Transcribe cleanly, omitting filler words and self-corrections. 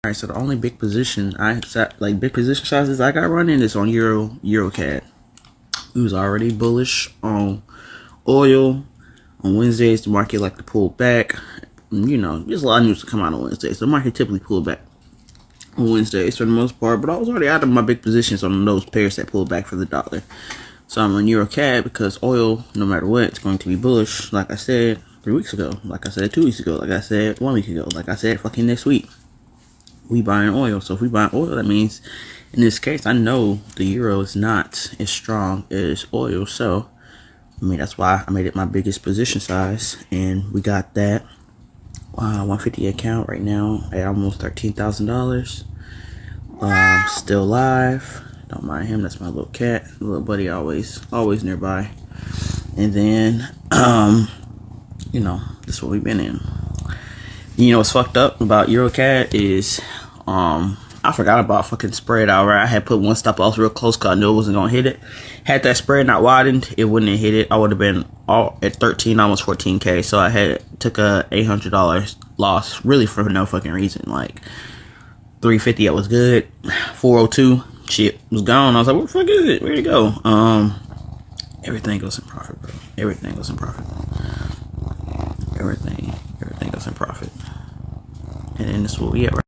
Alright, so the only big position big position sizes I got running is on EuroCAD. We was already bullish on oil. On Wednesdays, the market like to pull back. You know, there's a lot of news to come out on Wednesdays. So the market typically pull back on Wednesdays for the most part, but I was already out of my big positions on those pairs that pulled back for the dollar. So I'm on EuroCAD because oil, no matter what, it's going to be bullish. Like I said 3 weeks ago, like I said 2 weeks ago, like I said 1 week ago, like I said fucking next week. We buying oil. So if we buy oil, that means in this case, I know the euro is not as strong as oil. So I mean, that's why I made it my biggest position size, and we got that 150 account right now at almost $13,000. Still live. Don't mind him. That's my little cat, little buddy, always nearby. And then, you know, this is what we've been in. You know what's fucked up about EuroCAD is, I forgot about fucking spread out, right? I had put one stop loss real close because I knew it wasn't gonna hit it. Had that spread not widened, it wouldn't have hit it. I would have been all at 13, almost 14K. So I took a $800 loss, really for no fucking reason. Like 350, that was good. 402, shit was gone. I was like, what the fuck is it? Where'd it go? Everything goes in profit, bro. Everything goes in profit. Everything goes in profit. And then this is what we at right